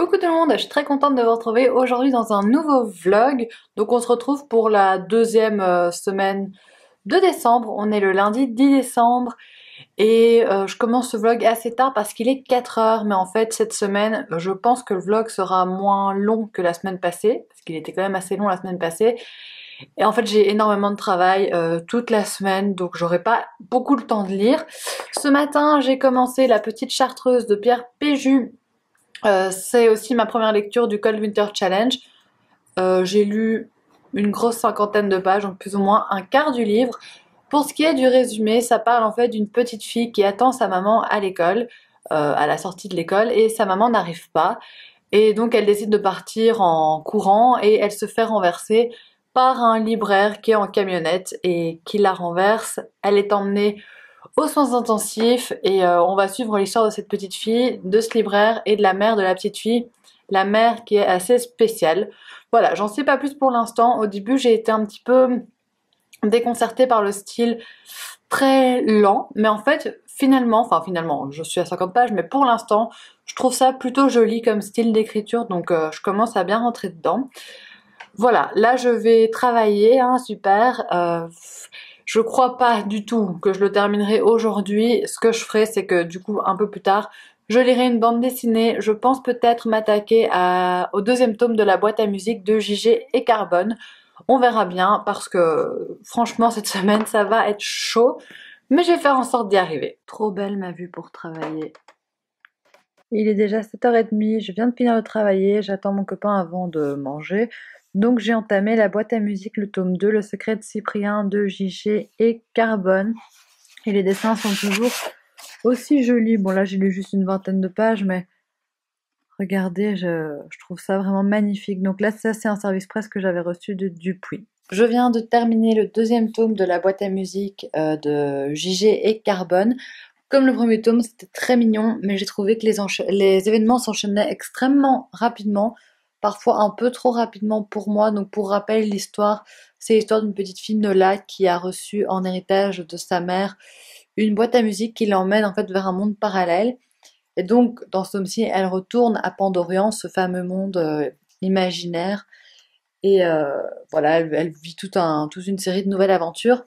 Coucou tout le monde, je suis très contente de vous retrouver aujourd'hui dans un nouveau vlog. Donc on se retrouve pour la deuxième semaine de décembre. On est le lundi 10 décembre et je commence ce vlog assez tard parce qu'il est 4 heures. Mais en fait cette semaine, je pense que le vlog sera moins long que la semaine passée parce qu'il était quand même assez long la semaine passée. Et en fait j'ai énormément de travail toute la semaine, donc j'aurai pas beaucoup le temps de lire. Ce matin j'ai commencé La Petite Chartreuse de Pierre Péju. C'est aussi ma première lecture du Cold Winter Challenge. J'ai lu une grosse cinquantaine de pages, donc plus ou moins un quart du livre. Pour ce qui est du résumé, ça parle en fait d'une petite fille qui attend sa maman à l'école, à la sortie de l'école, et sa maman n'arrive pas. Et donc elle décide de partir en courant et elle se fait renverser par un libraire qui est en camionnette et qui la renverse. Elle est emmenée aux soins intensifs et on va suivre l'histoire de cette petite fille, de ce libraire et de la mère de la petite fille. La mère qui est assez spéciale. Voilà, j'en sais pas plus pour l'instant. Au début j'ai été un petit peu déconcertée par le style très lent, mais en fait finalement, je suis à 50 pages, mais pour l'instant je trouve ça plutôt joli comme style d'écriture, donc je commence à bien rentrer dedans. Voilà, là je vais travailler, hein, super. Je crois pas du tout que je le terminerai aujourd'hui. Ce que je ferai, c'est que du coup, un peu plus tard, je lirai une bande dessinée. Je pense peut-être m'attaquer au deuxième tome de La Boîte à musique de JG et Carbone. On verra bien parce que franchement, cette semaine, ça va être chaud. Mais je vais faire en sorte d'y arriver. Trop belle ma vue pour travailler. Il est déjà 7h30, je viens de finir de travailler, j'attends mon copain avant de manger. Donc j'ai entamé La Boîte à musique, le tome 2, Le secret de Cyprien de JG et Carbone. Et les dessins sont toujours aussi jolis. Bon là j'ai lu juste une vingtaine de pages, mais regardez, je trouve ça vraiment magnifique. Donc là ça c'est un service presse que j'avais reçu de Dupuis. Je viens de terminer le deuxième tome de La Boîte à musique de JG et Carbone. Comme le premier tome, c'était très mignon, mais j'ai trouvé que les événements s'enchaînaient extrêmement rapidement, parfois un peu trop rapidement pour moi. Donc pour rappel, l'histoire, c'est l'histoire d'une petite fille, Nola, qui a reçu en héritage de sa mère une boîte à musique qui l'emmène en fait vers un monde parallèle. Et donc dans ce tome-ci, elle retourne à Pandorian, ce fameux monde imaginaire. Et voilà, elle vit toute une série de nouvelles aventures.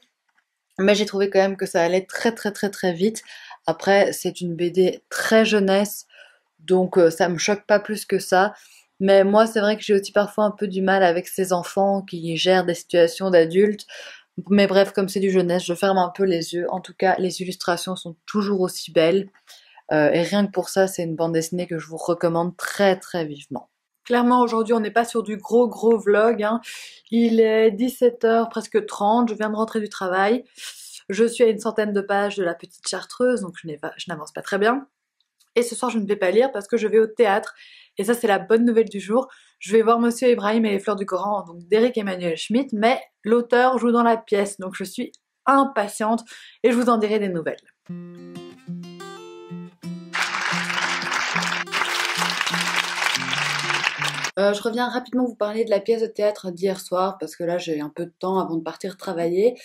Mais j'ai trouvé quand même que ça allait très très très très vite. Après, c'est une BD très jeunesse, donc ça me choque pas plus que ça. Mais moi, c'est vrai que j'ai aussi parfois un peu du mal avec ces enfants qui gèrent des situations d'adultes. Mais bref, comme c'est du jeunesse, je ferme un peu les yeux. En tout cas, les illustrations sont toujours aussi belles. Et rien que pour ça, c'est une bande dessinée que je vous recommande très très vivement. Clairement, aujourd'hui, on n'est pas sur du gros vlog, hein. Il est 17h, presque 30, je viens de rentrer du travail. Je suis à une centaine de pages de La Petite Chartreuse, donc je n'avance pas très bien. Et ce soir, je ne vais pas lire parce que je vais au théâtre. Et ça, c'est la bonne nouvelle du jour. Je vais voir Monsieur Ibrahim et les Fleurs du Coran, donc d'Éric Emmanuel Schmitt, mais l'auteur joue dans la pièce, donc je suis impatiente et je vous en dirai des nouvelles. Je reviens rapidement vous parler de la pièce de théâtre d'hier soir parce que là j'ai un peu de temps avant de partir travailler.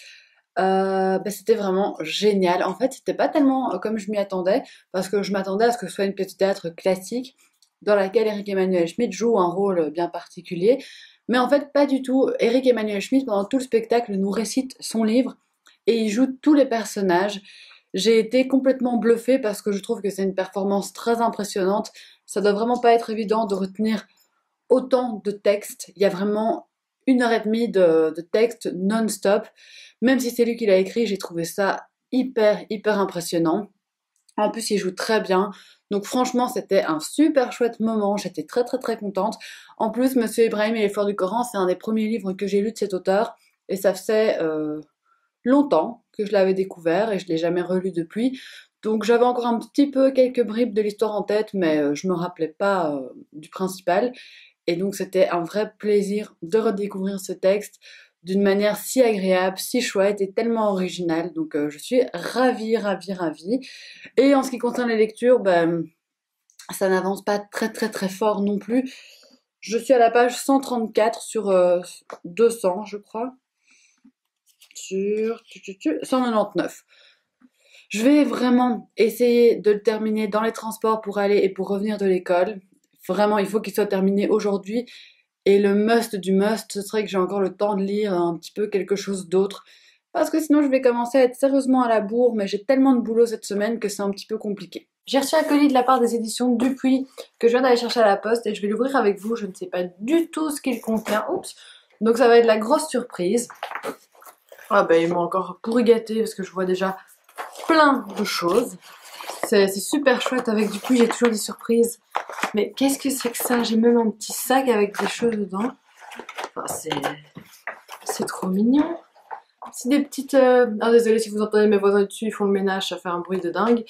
C'était vraiment génial. En fait, c'était pas tellement comme je m'y attendais parce que je m'attendais à ce que ce soit une pièce de théâtre classique dans laquelle Éric Emmanuel Schmitt joue un rôle bien particulier. Mais en fait, pas du tout. Éric Emmanuel Schmitt, pendant tout le spectacle, nous récite son livre et il joue tous les personnages. J'ai été complètement bluffée parce que je trouve que c'est une performance très impressionnante. Ça doit vraiment pas être évident de retenir autant de textes. Il y a vraiment 1h30 de texte non-stop. Même si c'est lui qui l'a écrit, j'ai trouvé ça hyper impressionnant. En plus, il joue très bien. Donc franchement, c'était un super chouette moment. J'étais très contente. En plus, Monsieur Ibrahim et les Fleurs du Coran, c'est un des premiers livres que j'ai lu de cet auteur. Et ça faisait longtemps que je l'avais découvert et je l'ai jamais relu depuis. Donc j'avais encore un petit peu quelques bribes de l'histoire en tête, mais je me rappelais pas du principal. Et donc c'était un vrai plaisir de redécouvrir ce texte d'une manière si agréable, si chouette et tellement originale. Donc je suis ravie. Et en ce qui concerne les lectures, ben, ça n'avance pas très fort non plus. Je suis à la page 134 sur 200, je crois. Sur 199. Je vais vraiment essayer de le terminer dans les transports pour aller et pour revenir de l'école. Vraiment, il faut qu'il soit terminé aujourd'hui. Et le must du must, ce serait que j'ai encore le temps de lire un petit peu quelque chose d'autre. Parce que sinon, je vais commencer à être sérieusement à la bourre, mais j'ai tellement de boulot cette semaine que c'est un petit peu compliqué. J'ai reçu un colis de la part des éditions Dupuis que je viens d'aller chercher à la poste et je vais l'ouvrir avec vous. Je ne sais pas du tout ce qu'il contient. Oups! Donc ça va être la grosse surprise. Ah ben, il m'a encore pourri gâté parce que je vois déjà plein de choses. C'est super chouette avec Dupuis, j'ai toujours des surprises. Mais qu'est-ce que c'est que ça? J'ai même un petit sac avec des choses dedans. Enfin, c'est trop mignon. C'est des petites... Ah, désolé si vous entendez mes voisins dessus, ils font le ménage, ça fait un bruit de dingue.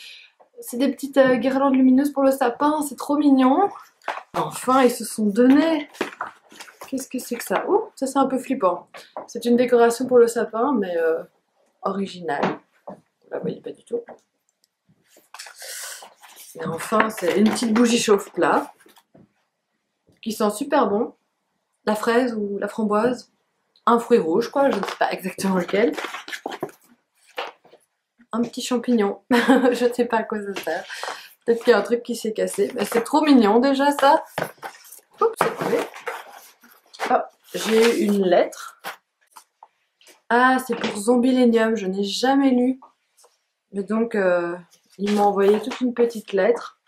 C'est des petites guirlandes lumineuses pour le sapin, c'est trop mignon. Enfin, ils se sont donnés. Qu'est-ce que c'est que ça? Oh, ça c'est un peu flippant. C'est une décoration pour le sapin, mais originale. Vous la voyez pas du tout. Et enfin, c'est une petite bougie chauffe-plat qui sent super bon. La fraise ou la framboise. Un fruit rouge, quoi, je ne sais pas exactement lequel. Un petit champignon. Je ne sais pas à quoi ça sert. Peut-être qu'il y a un truc qui s'est cassé. Mais c'est trop mignon déjà ça. Oups, c'est tombé. Oh, j'ai une lettre. Ah, c'est pour Zombilenium. Je n'ai jamais lu. Mais donc, il m'a envoyé toute une petite lettre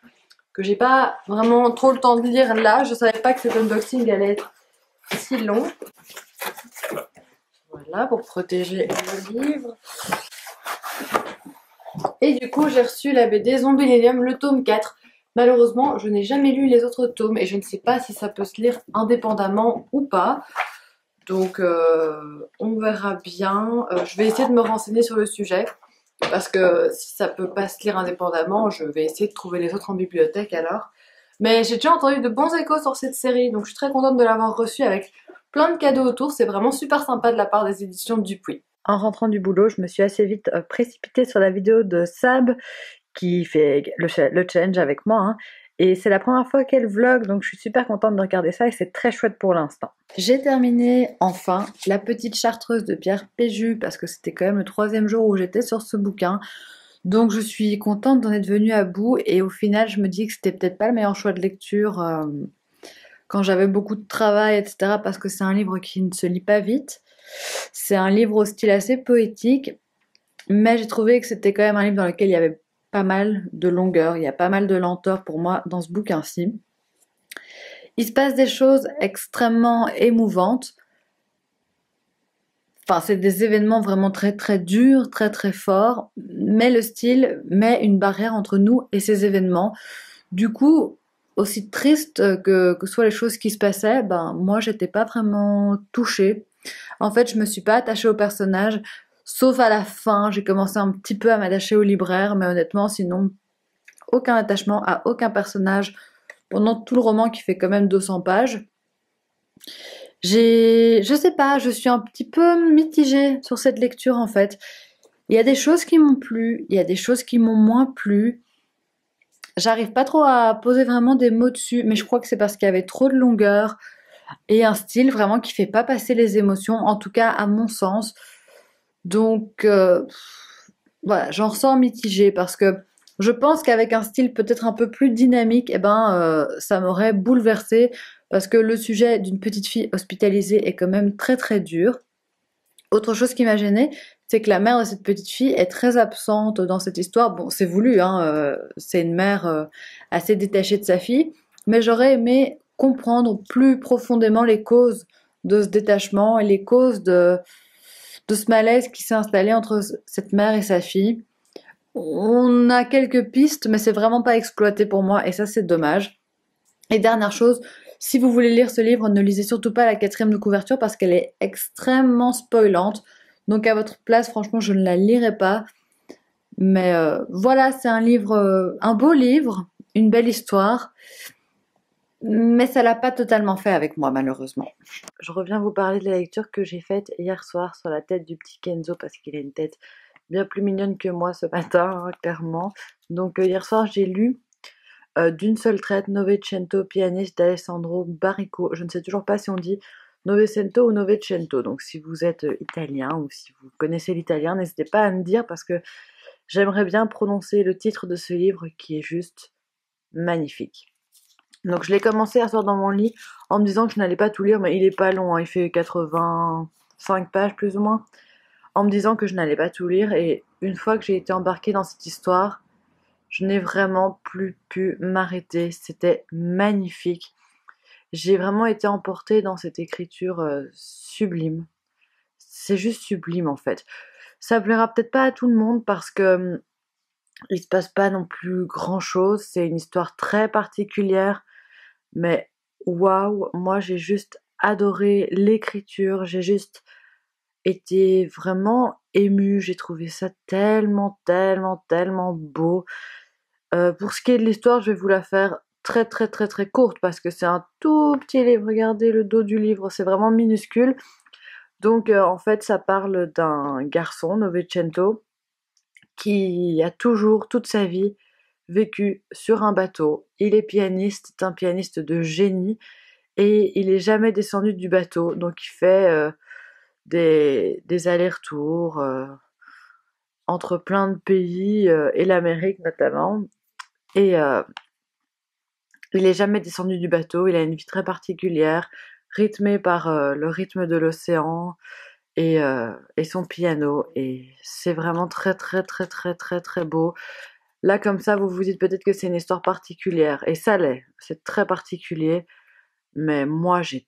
que j'ai pas vraiment trop le temps de lire là. Je savais pas que cet unboxing allait être si long. Voilà, pour protéger le livre. Et du coup, j'ai reçu la BD Zombilenium, le tome 4. Malheureusement, je n'ai jamais lu les autres tomes et je ne sais pas si ça peut se lire indépendamment ou pas. Donc, on verra bien. Je vais essayer de me renseigner sur le sujet. Parce que si ça peut pas se lire indépendamment, je vais essayer de trouver les autres en bibliothèque alors. Mais j'ai déjà entendu de bons échos sur cette série, donc je suis très contente de l'avoir reçue avec plein de cadeaux autour. C'est vraiment super sympa de la part des éditions Dupuis. En rentrant du boulot, je me suis assez vite précipitée sur la vidéo de Sab qui fait le challenge avec moi. Hein. Et c'est la première fois qu'elle vlog, donc je suis super contente de regarder ça et c'est très chouette pour l'instant. J'ai terminé enfin la petite chartreuse de Pierre Péju parce que c'était quand même le 3e jour où j'étais sur ce bouquin. Donc je suis contente d'en être venue à bout et au final je me dis que c'était peut-être pas le meilleur choix de lecture quand j'avais beaucoup de travail, etc. parce que c'est un livre qui ne se lit pas vite. C'est un livre au style assez poétique, mais j'ai trouvé que c'était quand même un livre dans lequel il y avait pas mal de longueur, il y a pas mal de lenteur pour moi dans ce bouquin-ci. Il se passe des choses extrêmement émouvantes. Enfin, c'est des événements vraiment très très durs, très très forts, mais le style met une barrière entre nous et ces événements. Du coup, aussi triste que soient les choses qui se passaient, ben moi j'étais pas vraiment touchée. En fait, je me suis pas attachée au personnage, sauf à la fin, j'ai commencé un petit peu à m'attacher au libraire, mais honnêtement, sinon, aucun attachement à aucun personnage pendant tout le roman qui fait quand même 200 pages. Je sais pas, je suis un petit peu mitigée sur cette lecture en fait. Il y a des choses qui m'ont plu, il y a des choses qui m'ont moins plu. J'arrive pas trop à poser vraiment des mots dessus, mais je crois que c'est parce qu'il y avait trop de longueur et un style vraiment qui fait pas passer les émotions, en tout cas à mon sens. Donc voilà, j'en ressors mitigée parce que je pense qu'avec un style peut-être un peu plus dynamique, eh ben, ça m'aurait bouleversée parce que le sujet d'une petite fille hospitalisée est quand même très très dur. Autre chose qui m'a gênée, c'est que la mère de cette petite fille est très absente dans cette histoire. Bon, c'est voulu, hein, c'est une mère assez détachée de sa fille, mais j'aurais aimé comprendre plus profondément les causes de ce détachement et les causes de ce malaise qui s'est installé entre cette mère et sa fille. On a quelques pistes, mais c'est vraiment pas exploité pour moi, et ça c'est dommage. Et dernière chose, si vous voulez lire ce livre, ne lisez surtout pas la 4e de couverture parce qu'elle est extrêmement spoilante. Donc à votre place, franchement, je ne la lirai pas. Mais voilà, c'est un livre, un beau livre, une belle histoire. Mais ça l'a pas totalement fait avec moi, malheureusement. Je reviens vous parler de la lecture que j'ai faite hier soir sur la tête du petit Kenzo parce qu'il a une tête bien plus mignonne que moi ce matin, hein, clairement. Donc hier soir, j'ai lu d'une seule traite Novecento pianiste d'Alessandro Baricco. Je ne sais toujours pas si on dit Novecento ou Novecento. Donc si vous êtes italien ou si vous connaissez l'italien, n'hésitez pas à me dire parce que j'aimerais bien prononcer le titre de ce livre qui est juste magnifique. Donc je l'ai commencé hier soir dans mon lit en me disant que je n'allais pas tout lire, mais il est pas long, hein, il fait 85 pages plus ou moins, en me disant que je n'allais pas tout lire. Et une fois que j'ai été embarquée dans cette histoire, je n'ai vraiment plus pu m'arrêter. C'était magnifique. J'ai vraiment été emportée dans cette écriture sublime. C'est juste sublime en fait. Ça plaira peut-être pas à tout le monde parce que il se passe pas non plus grand chose. C'est une histoire très particulière, mais waouh, moi j'ai juste adoré l'écriture. J'ai juste été vraiment émue. J'ai trouvé ça tellement, tellement, tellement beau. Pour ce qui est de l'histoire, je vais vous la faire très, très, très, très courte parce que c'est un tout petit livre. Regardez le dos du livre, c'est vraiment minuscule. Donc en fait, ça parle d'un garçon, Novecento, qui a toujours, toute sa vie, vécu sur un bateau. Il est pianiste, c'est un pianiste de génie, et il est jamais descendu du bateau. Donc il fait des allers-retours entre plein de pays et l'Amérique notamment. Et il est jamais descendu du bateau. Il a une vie très particulière, rythmée par le rythme de l'océan et son piano. Et c'est vraiment très très très très très très beau. Là, comme ça, vous vous dites peut-être que c'est une histoire particulière. Et ça l'est. C'est très particulier. Mais moi, j'ai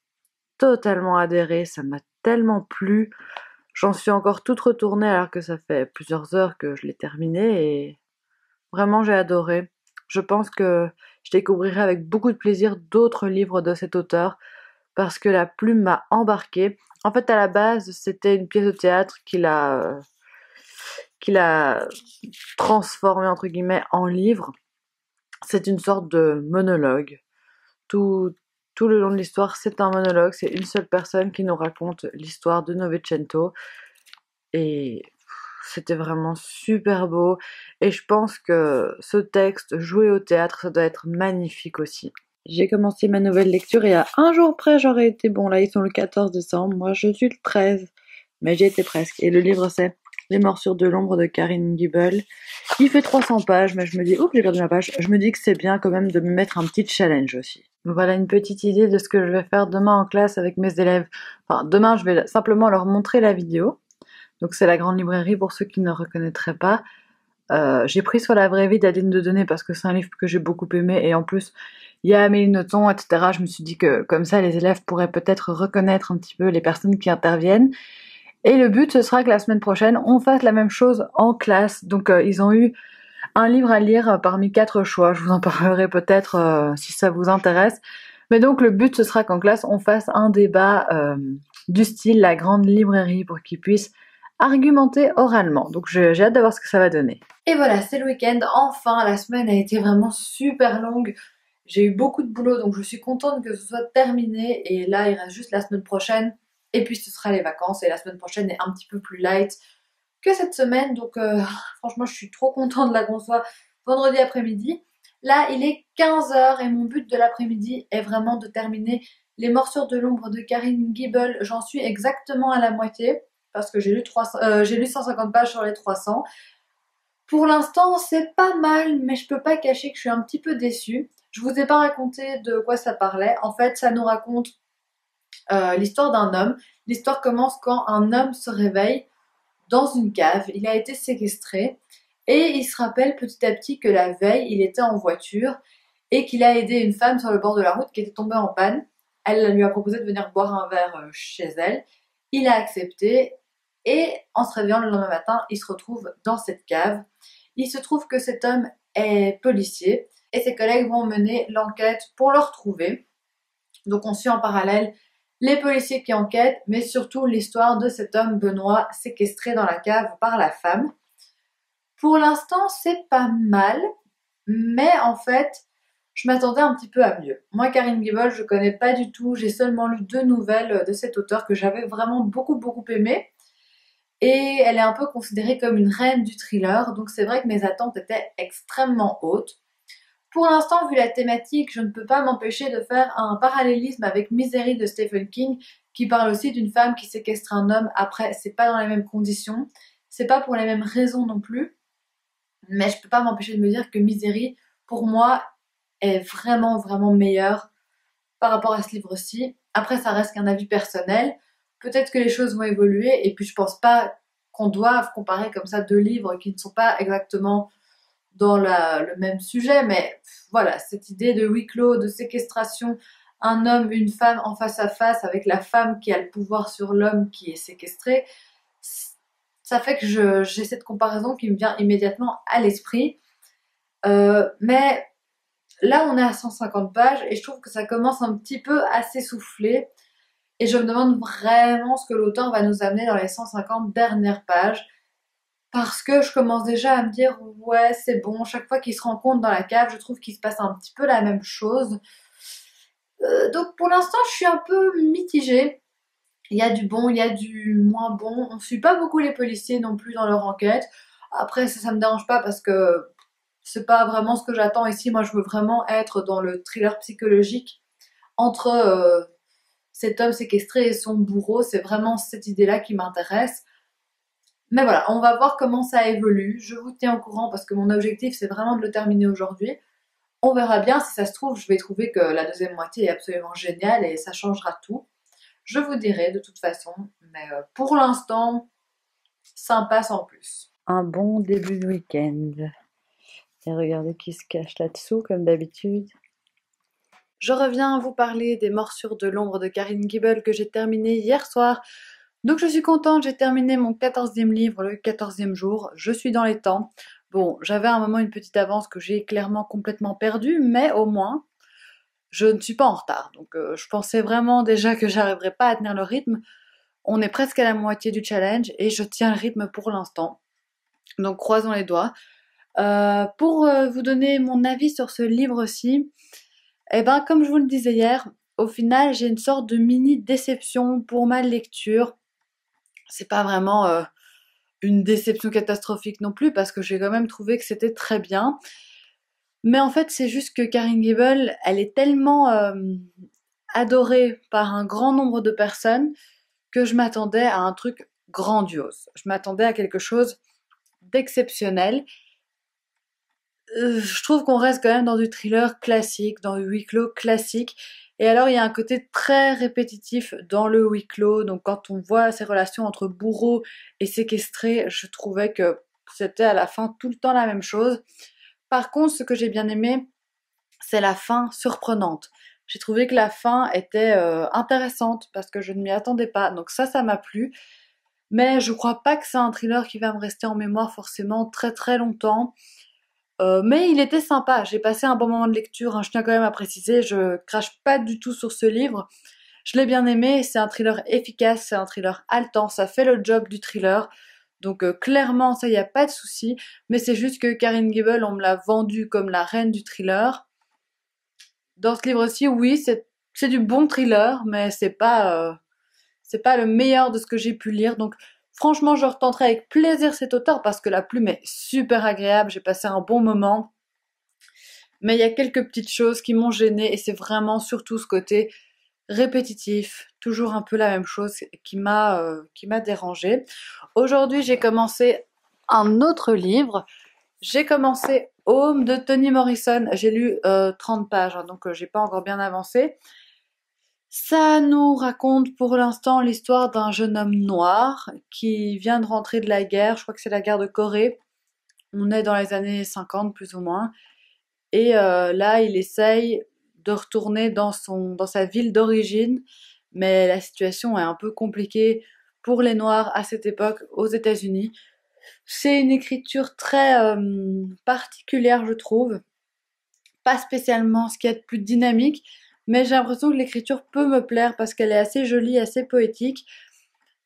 totalement adhéré. Ça m'a tellement plu. J'en suis encore toute retournée alors que ça fait plusieurs heures que je l'ai terminé. Et vraiment, j'ai adoré. Je pense que je découvrirai avec beaucoup de plaisir d'autres livres de cet auteur parce que la plume m'a embarquée. En fait, à la base, c'était une pièce de théâtre qu'il a transformée entre guillemets en livre. C'est une sorte de monologue. Tout, tout le long de l'histoire, c'est un monologue. C'est une seule personne qui nous raconte l'histoire de Novecento. Et c'était vraiment super beau. Et je pense que ce texte, joué au théâtre, ça doit être magnifique aussi. J'ai commencé ma nouvelle lecture et à un jour près, j'aurais été bon. Là, ils sont le 14 décembre. Moi, je suis le 13. Mais j'y étais presque. Et le livre, c'est Les morsures de l'ombre de Karine Gibel. Il fait 300 pages, mais je me dis, oups, j'ai perdu ma page. Je me dis que c'est bien quand même de me mettre un petit challenge aussi. Voilà une petite idée de ce que je vais faire demain en classe avec mes élèves. Enfin, demain, je vais simplement leur montrer la vidéo. Donc c'est la grande librairie pour ceux qui ne reconnaîtraient pas. J'ai pris sur la vraie vie d'Adeline Dieudonné parce que c'est un livre que j'ai beaucoup aimé et en plus il y a Amélie Nothomb, etc. Je me suis dit que comme ça les élèves pourraient peut-être reconnaître un petit peu les personnes qui interviennent. Et le but ce sera que la semaine prochaine on fasse la même chose en classe. Donc ils ont eu un livre à lire parmi 4 choix. Je vous en parlerai peut-être si ça vous intéresse. Mais donc le but ce sera qu'en classe on fasse un débat du style la grande librairie pour qu'ils puissent argumenter oralement. Donc j'ai hâte de voir ce que ça va donner. Et voilà, c'est le week-end. Enfin, la semaine a été vraiment super longue. J'ai eu beaucoup de boulot, donc je suis contente que ce soit terminé. Et là, il reste juste la semaine prochaine. Et puis ce sera les vacances. Et la semaine prochaine est un petit peu plus light que cette semaine. Donc franchement, je suis trop contente de la qu'on soit vendredi après-midi. Là, il est 15h et mon but de l'après-midi est vraiment de terminer Les morsures de l'ombre de Karine Gibel. J'en suis exactement à la moitié parce que j'ai lu 150 pages sur les 300. Pour l'instant, c'est pas mal, mais je peux pas cacher que je suis un petit peu déçue. Je vous ai pas raconté de quoi ça parlait. En fait, ça nous raconte l'histoire d'un homme. L'histoire commence quand un homme se réveille dans une cave. Il a été séquestré et il se rappelle petit à petit que la veille, il était en voiture et qu'il a aidé une femme sur le bord de la route qui était tombée en panne. Elle lui a proposé de venir boire un verre chez elle. Il a accepté et en se réveillant le lendemain matin, il se retrouve dans cette cave. Il se trouve que cet homme est policier et ses collègues vont mener l'enquête pour le retrouver. Donc on suit en parallèle les policiers qui enquêtent, mais surtout l'histoire de cet homme Benoît séquestré dans la cave par la femme. Pour l'instant, c'est pas mal, mais en fait, je m'attendais un petit peu à mieux. Moi, Karine Gibel, je connais pas du tout. J'ai seulement lu 2 nouvelles de cet auteur que j'avais vraiment beaucoup beaucoup aimé. Et elle est un peu considérée comme une reine du thriller, donc c'est vrai que mes attentes étaient extrêmement hautes. Pour l'instant, vu la thématique, je ne peux pas m'empêcher de faire un parallélisme avec Misery de Stephen King, qui parle aussi d'une femme qui séquestre un homme. Après, c'est pas dans les mêmes conditions, c'est pas pour les mêmes raisons non plus, mais je peux pas m'empêcher de me dire que Misery, pour moi, est vraiment vraiment meilleure par rapport à ce livre-ci. Après, ça reste qu'un avis personnel. Peut-être que les choses vont évoluer et puis je pense pas qu'on doive comparer comme ça deux livres qui ne sont pas exactement dans le même sujet, mais voilà, cette idée de huis clos, de séquestration, un homme, une femme en face à face avec la femme qui a le pouvoir sur l'homme qui est séquestré, ça fait que j'ai cette comparaison qui me vient immédiatement à l'esprit. Mais là, on est à 150 pages et je trouve que ça commence un petit peu à s'essouffler. Et je me demande vraiment ce que l'auteur va nous amener dans les 150 dernières pages. Parce que je commence déjà à me dire, ouais, c'est bon, chaque fois qu'il se rencontre dans la cave, je trouve qu'il se passe un petit peu la même chose. Donc pour l'instant, je suis un peu mitigée. Il y a du bon, il y a du moins bon. On suit pas beaucoup les policiers non plus dans leur enquête. Après, ça me dérange pas parce que c'est pas vraiment ce que j'attends ici. Moi, je veux vraiment être dans le thriller psychologique entre cet homme séquestré et son bourreau. C'est vraiment cette idée-là qui m'intéresse. Mais voilà, on va voir comment ça évolue. Je vous tiens au courant parce que mon objectif, c'est vraiment de le terminer aujourd'hui. On verra bien, si ça se trouve, je vais trouver que la deuxième moitié est absolument géniale et ça changera tout. Je vous dirai de toute façon, mais pour l'instant, sympa sans plus. Un bon début de week-end. Et regardez qui se cache là-dessous, comme d'habitude. Je reviens vous parler des Morsures de l'ombre de Karine Gibel que j'ai terminé hier soir. Donc je suis contente, j'ai terminé mon 14e livre le 14e jour, je suis dans les temps. Bon, j'avais à un moment une petite avance que j'ai clairement complètement perdue, mais au moins, je ne suis pas en retard. Donc je pensais vraiment déjà que j'arriverais pas à tenir le rythme. On est presque à la moitié du challenge et je tiens le rythme pour l'instant. Donc croisons les doigts. Pour vous donner mon avis sur ce livre-ci, eh ben comme je vous le disais hier, au final j'ai une sorte de mini déception pour ma lecture. C'est pas vraiment une déception catastrophique non plus parce que j'ai quand même trouvé que c'était très bien. Mais en fait, c'est juste que Karine Gibel, elle est tellement adorée par un grand nombre de personnes que je m'attendais à un truc grandiose. Je m'attendais à quelque chose d'exceptionnel. Je trouve qu'on reste quand même dans du thriller classique, dans du huis clos classique. Et alors, il y a un côté très répétitif dans le huis clos. Donc, quand on voit ces relations entre bourreau et séquestré, je trouvais que c'était à la fin tout le temps la même chose. Par contre, ce que j'ai bien aimé, c'est la fin surprenante. J'ai trouvé que la fin était intéressante parce que je ne m'y attendais pas. Donc ça m'a plu. Mais je crois pas que c'est un thriller qui va me rester en mémoire forcément très très longtemps. Mais il était sympa, j'ai passé un bon moment de lecture, hein, je tiens quand même à préciser, je crache pas du tout sur ce livre. Je l'ai bien aimé, c'est un thriller efficace, c'est un thriller haletant, ça fait le job du thriller. Donc clairement, ça y a pas de souci, mais c'est juste que Karine Gibel, on me l'a vendue comme la reine du thriller. Dans ce livre-ci, oui, c'est du bon thriller, mais c'est pas le meilleur de ce que j'ai pu lire. Donc franchement, je retenterai avec plaisir cet auteur parce que la plume est super agréable, j'ai passé un bon moment. Mais il y a quelques petites choses qui m'ont gênée et c'est vraiment surtout ce côté répétitif, toujours un peu la même chose qui m'a dérangée. Aujourd'hui, j'ai commencé un autre livre. J'ai commencé Home de Toni Morrison. J'ai lu 30 pages, hein, donc j'ai pas encore bien avancé. Ça nous raconte pour l'instant l'histoire d'un jeune homme noir qui vient de rentrer de la guerre. Je crois que c'est la guerre de Corée. On est dans les années 50 plus ou moins. Et là, il essaye de retourner dans sa ville d'origine, mais la situation est un peu compliquée pour les Noirs à cette époque aux États-Unis. C'est une écriture très particulière, je trouve. Pas spécialement ce qu'il y a de plus dynamique, mais j'ai l'impression que l'écriture peut me plaire parce qu'elle est assez jolie, assez poétique.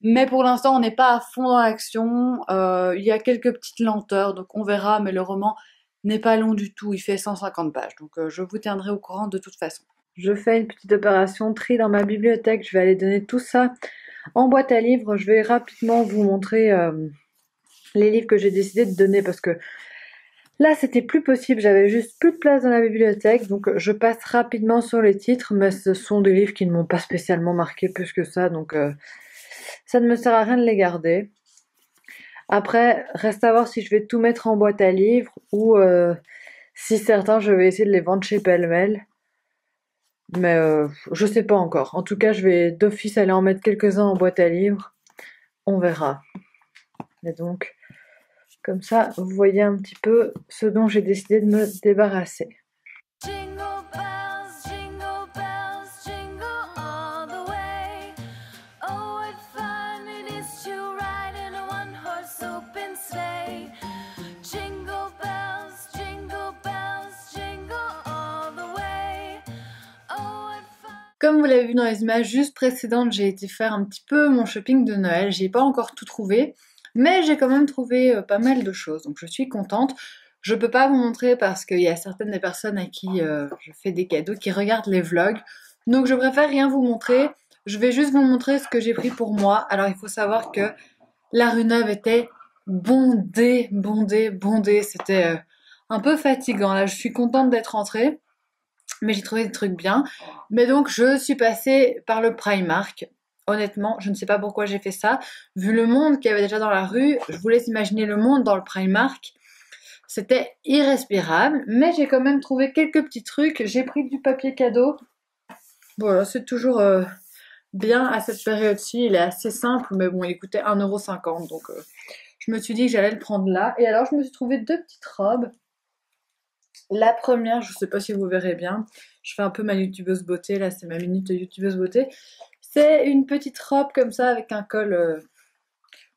Mais pour l'instant, on n'est pas à fond dans l'action. Il y a quelques petites lenteurs, donc on verra. Mais le roman n'est pas long du tout. Il fait 150 pages, donc je vous tiendrai au courant de toute façon. Je fais une petite opération tri dans ma bibliothèque. Je vais aller donner tout ça en boîte à livres. Je vais rapidement vous montrer les livres que j'ai décidé de donner parce que là, c'était plus possible. J'avais juste plus de place dans la bibliothèque. Donc, je passe rapidement sur les titres, mais ce sont des livres qui ne m'ont pas spécialement marqué plus que ça. Donc, ça ne me sert à rien de les garder. Après, reste à voir si je vais tout mettre en boîte à livres ou Si certains, je vais essayer de les vendre chez Pêle-Mêle. Mais je sais pas encore. En tout cas, je vais d'office aller en mettre quelques-uns en boîte à livres. On verra. Et donc, comme ça, vous voyez un petit peu ce dont j'ai décidé de me débarrasser. Jingle bells, jingle all the way. Oh, what fun it is to ride in a one-horse open sleigh. Jingle bells, jingle all the way. Oh, what fun. Comme vous l'avez vu dans les images juste précédentes, j'ai été faire un petit peu mon shopping de Noël. J'ai pas encore tout trouvé, mais j'ai quand même trouvé pas mal de choses, donc je suis contente. Je peux pas vous montrer parce qu'il y a certaines des personnes à qui je fais des cadeaux qui regardent les vlogs, donc je préfère rien vous montrer. Je vais juste vous montrer ce que j'ai pris pour moi. Alors il faut savoir que la rue Neuve était bondée, bondée, bondée. C'était un peu fatigant. Là, je suis contente d'être rentrée, mais j'ai trouvé des trucs bien. Mais donc, je suis passée par le Primark. Honnêtement, je ne sais pas pourquoi j'ai fait ça. Vu le monde qu'il y avait déjà dans la rue, je vous laisse imaginer le monde dans le Primark. C'était irrespirable, mais j'ai quand même trouvé quelques petits trucs. J'ai pris du papier cadeau. Voilà, c'est toujours bien à cette période-ci. Il est assez simple, mais bon, il coûtait 1,50 €. Donc, je me suis dit que j'allais le prendre là. Et alors, je me suis trouvé deux petites robes. La première, je sais pas si vous verrez bien, je fais un peu ma youtubeuse beauté, là c'est ma minute de youtubeuse beauté. C'est une petite robe comme ça avec un col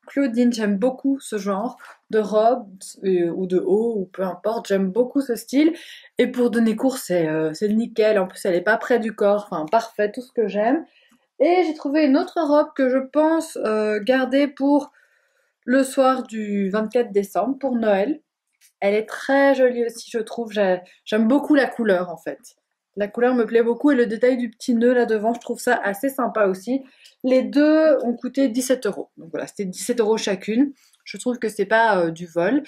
Claudine, j'aime beaucoup ce genre de robe ou de haut ou peu importe, j'aime beaucoup ce style. Et pour donner cours, c'est nickel, en plus elle est pas près du corps, enfin parfait, tout ce que j'aime. Et j'ai trouvé une autre robe que je pense garder pour le soir du 24 décembre, pour Noël. Elle est très jolie aussi, je trouve. J'aime beaucoup la couleur en fait. La couleur me plaît beaucoup et le détail du petit nœud là devant, je trouve ça assez sympa aussi. Les deux ont coûté 17 €. Donc voilà, c'était 17 € chacune. Je trouve que c'est pas du vol.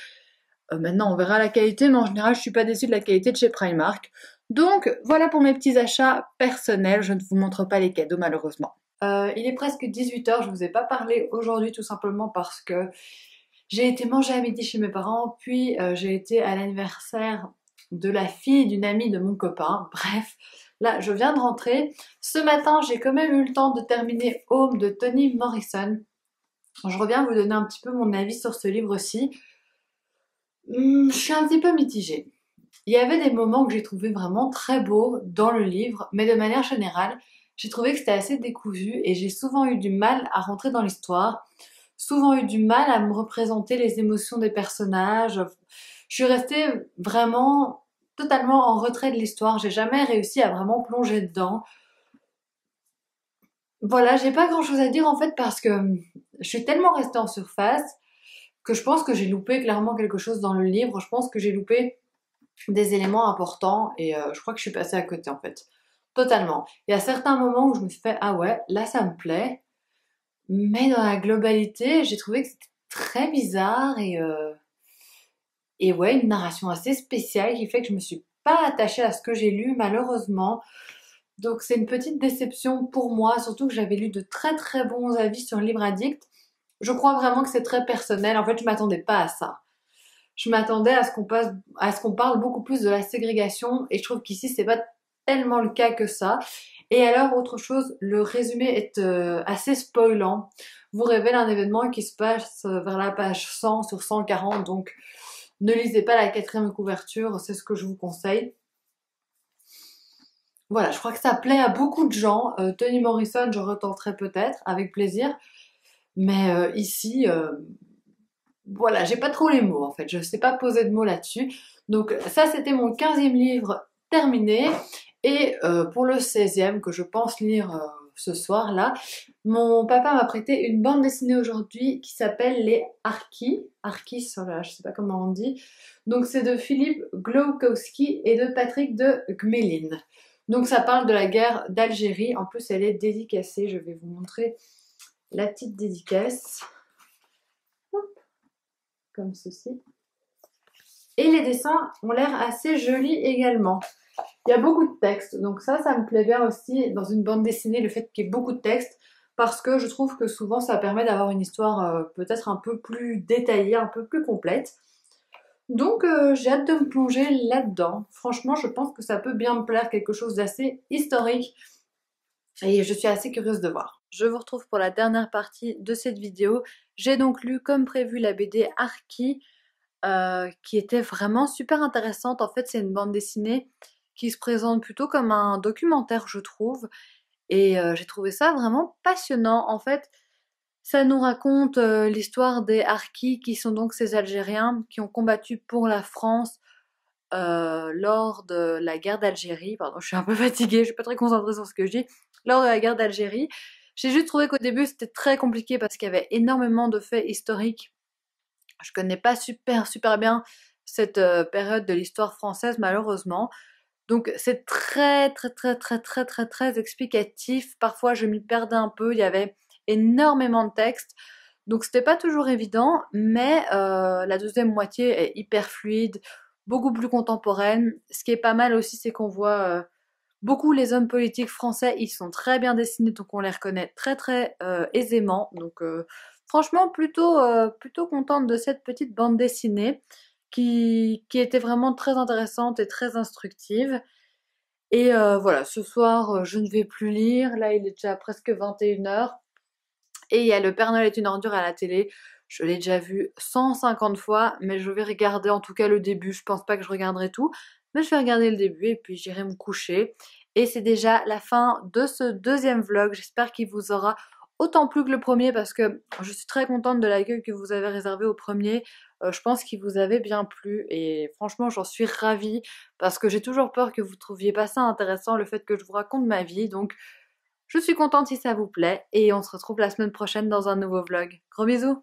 Maintenant, on verra la qualité, mais en général, je suis pas déçue de la qualité de chez Primark. Donc voilà pour mes petits achats personnels. Je ne vous montre pas les cadeaux malheureusement. Il est presque 18 h. Je vous ai pas parlé aujourd'hui tout simplement parce que j'ai été manger à midi chez mes parents, puis j'ai été à l'anniversaire de la fille d'une amie de mon copain. Bref, là, je viens de rentrer. Ce matin, j'ai quand même eu le temps de terminer Home de Toni Morrison. Je reviens vous donner un petit peu mon avis sur ce livre-ci. Je suis un petit peu mitigée. Il y avait des moments que j'ai trouvé vraiment très beaux dans le livre, mais de manière générale, j'ai trouvé que c'était assez décousu et j'ai souvent eu du mal à rentrer dans l'histoire. Souvent eu du mal à me représenter les émotions des personnages. Je suis restée vraiment totalement en retrait de l'histoire. J'ai jamais réussi à vraiment plonger dedans. Voilà, j'ai pas grand chose à dire en fait parce que je suis tellement restée en surface que je pense que j'ai loupé clairement quelque chose dans le livre. Je pense que j'ai loupé des éléments importants et je crois que je suis passée à côté en fait. Totalement. Il y a certains moments où je me suis fait ah ouais, là ça me plaît. Mais dans la globalité, j'ai trouvé que c'était très bizarre et ouais, une narration assez spéciale qui fait que je me suis pas attachée à ce que j'ai lu malheureusement. Donc c'est une petite déception pour moi, surtout que j'avais lu de très très bons avis sur Libre Addict. Je crois vraiment que c'est très personnel. En fait, je m'attendais pas à ça. Je m'attendais à ce qu'on parle beaucoup plus de la ségrégation et je trouve qu'ici c'est pas tellement le cas que ça. Et alors, autre chose, le résumé est assez spoilant. Vous révèle un événement qui se passe vers la page 100 sur 140, donc ne lisez pas la 4e couverture, c'est ce que je vous conseille. Voilà, je crois que ça plaît à beaucoup de gens. Toni Morrison, je retenterai peut-être, avec plaisir. Mais ici, voilà, j'ai pas trop les mots en fait, je sais pas poser de mots là-dessus. Donc ça, c'était mon 15e livre terminé. Et pour le 16e, que je pense lire ce soir-là, mon papa m'a prêté une bande dessinée aujourd'hui qui s'appelle Les Archis. Archis, voilà, je sais pas comment on dit. Donc c'est de Philippe Glowkowski et de Patrick de Gmelin. Donc ça parle de la guerre d'Algérie. En plus, elle est dédicacée. Je vais vous montrer la petite dédicace. Hop, comme ceci. Et les dessins ont l'air assez jolis également. Il y a beaucoup de textes, donc ça me plaît bien aussi dans une bande dessinée, le fait qu'il y ait beaucoup de textes, parce que je trouve que souvent ça permet d'avoir une histoire peut-être un peu plus détaillée, un peu plus complète. Donc j'ai hâte de me plonger là-dedans. Franchement, je pense que ça peut bien me plaire, quelque chose d'assez historique. Et je suis assez curieuse de voir. Je vous retrouve pour la dernière partie de cette vidéo. J'ai donc lu comme prévu la BD Archie, qui était vraiment super intéressante. En fait, c'est une bande dessinée qui se présente plutôt comme un documentaire, je trouve. Et j'ai trouvé ça vraiment passionnant. En fait, ça nous raconte l'histoire des Harkis, qui sont donc ces Algériens qui ont combattu pour la France lors de la guerre d'Algérie. Pardon, je suis un peu fatiguée, je suis pas très concentrée sur ce que je dis. Lors de la guerre d'Algérie, j'ai juste trouvé qu'au début c'était très compliqué parce qu'il y avait énormément de faits historiques. Je connais pas super bien cette période de l'histoire française malheureusement. Donc c'est très explicatif. Parfois je m'y perdais un peu, il y avait énormément de textes. Donc c'était pas toujours évident, mais la deuxième moitié est hyper fluide, beaucoup plus contemporaine. Ce qui est pas mal aussi, c'est qu'on voit beaucoup les hommes politiques français, ils sont très bien dessinés, donc on les reconnaît très aisément. Donc franchement, plutôt contente de cette petite bande dessinée qui était vraiment très intéressante et très instructive. Et voilà, ce soir, je ne vais plus lire. Là, il est déjà presque 21h. Et il y a Le Père Noël est une ordure à la télé. Je l'ai déjà vu 150 fois, mais je vais regarder en tout cas le début. Je pense pas que je regarderai tout, mais je vais regarder le début et puis j'irai me coucher. Et c'est déjà la fin de ce deuxième vlog. J'espère qu'il vous aura autant plu que le premier parce que je suis très contente de l'accueil que vous avez réservé au premier. Je pense qu'il vous avait bien plu et franchement j'en suis ravie parce que j'ai toujours peur que vous trouviez pas ça intéressant, le fait que je vous raconte ma vie. Donc je suis contente si ça vous plaît et on se retrouve la semaine prochaine dans un nouveau vlog. Gros bisous!